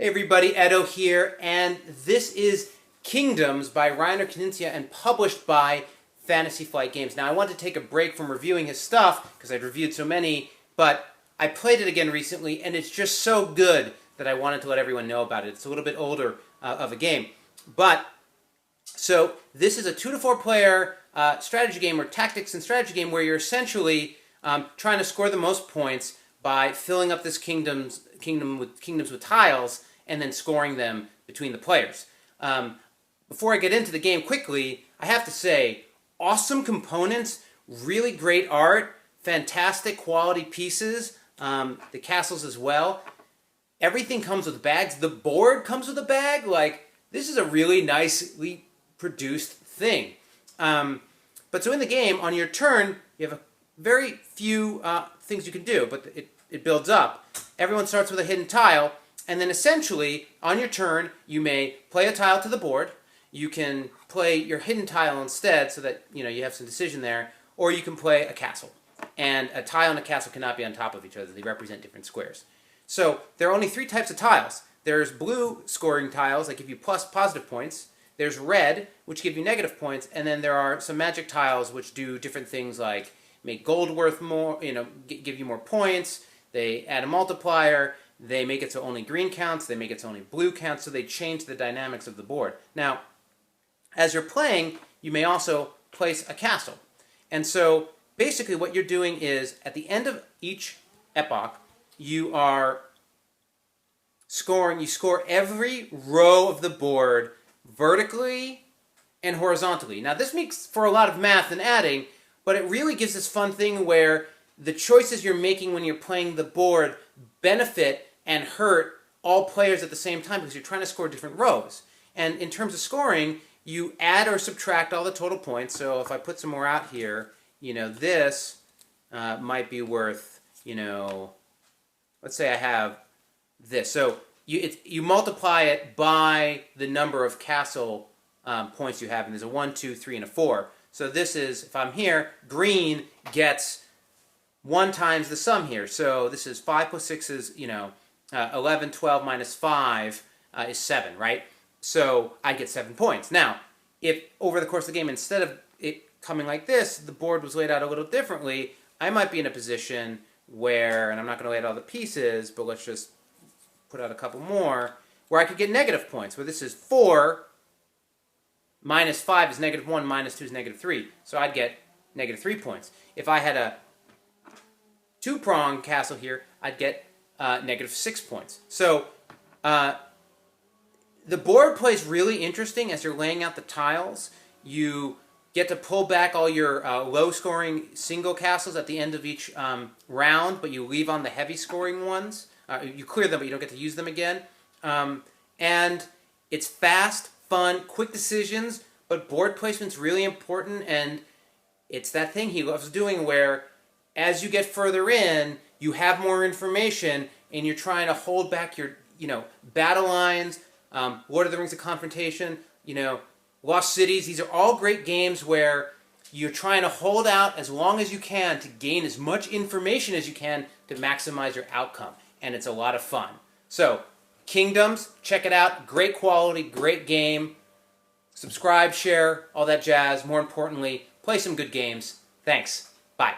Hey everybody, Edo here, and this is Kingdoms by Reiner Knizia and published by Fantasy Flight Games. Now I want to take a break from reviewing his stuff, because I've reviewed so many, but I played it again recently, and it's just so good that I wanted to let everyone know about it. It's a little bit older of a game. So this is a 2 to 4 player strategy game, or tactics and strategy game, where you're essentially trying to score the most points by filling up this kingdoms with tiles and then scoring them between the players. Before I get into the game quickly, I have to say, awesome components, really great art, fantastic quality pieces, the castles as well. Everything comes with bags. The board comes with a bag. Like, this is a really nicely produced thing. But so in the game, on your turn, you have a very few things you can do, but it builds up. Everyone starts with a hidden tile, and then essentially, on your turn, you may play a tile to the board. You can play your hidden tile instead, so that you have some decision there, or you can play a castle. And a tile and a castle cannot be on top of each other. They represent different squares. So there are only 3 types of tiles. There's blue scoring tiles that give you positive points. There's red, which give you negative points, and then there are some magic tiles which do different things like make gold worth more, give you more points. They add a multiplier. They make it so only green counts. They make it so only blue counts. So they change the dynamics of the board. Now, as you're playing, you may also place a castle. And so basically what you're doing is, at the end of each epoch, you are scoring. You score every row of the board vertically and horizontally. Now, this makes for a lot of math and adding, but it really gives this fun thing where the choices you're making when you're playing the board benefit and hurt all players at the same time, because you're trying to score different rows. And in terms of scoring, you add or subtract all the total points. So if I put some more out here, this might be worth, let's say I have this. So you multiply it by the number of castle points you have, and there's a 1, 2, 3, and a 4. So this is, if I'm here, green gets 1 times the sum here. So this is 5 plus 6 is, 11, 12 minus 5 is 7, right? So I get 7 points. Now, if over the course of the game, instead of it coming like this, the board was laid out a little differently, I might be in a position where, and I'm not going to lay out all the pieces, but let's just put out a couple more, where I could get negative points, where this is 4 minus 5 is negative 1, minus 2 is negative 3. So I'd get negative 3 points. If I had a 2-prong castle here, I'd get negative 6 points. So the board plays really interesting as you're laying out the tiles. You get to pull back all your low-scoring single castles at the end of each round, but you leave on the heavy-scoring ones. You clear them, but you don't get to use them again. And it's fast, fun, quick decisions, but board placement's really important, and it's that thing he loves doing where as you get further in, you have more information, and you're trying to hold back your, battle lines, Lord of the Rings of Confrontation, Lost Cities. These are all great games where you're trying to hold out as long as you can to gain as much information as you can to maximize your outcome. And it's a lot of fun. So, Kingdoms, check it out. Great quality, great game. Subscribe, share, all that jazz. More importantly, play some good games. Thanks. Bye.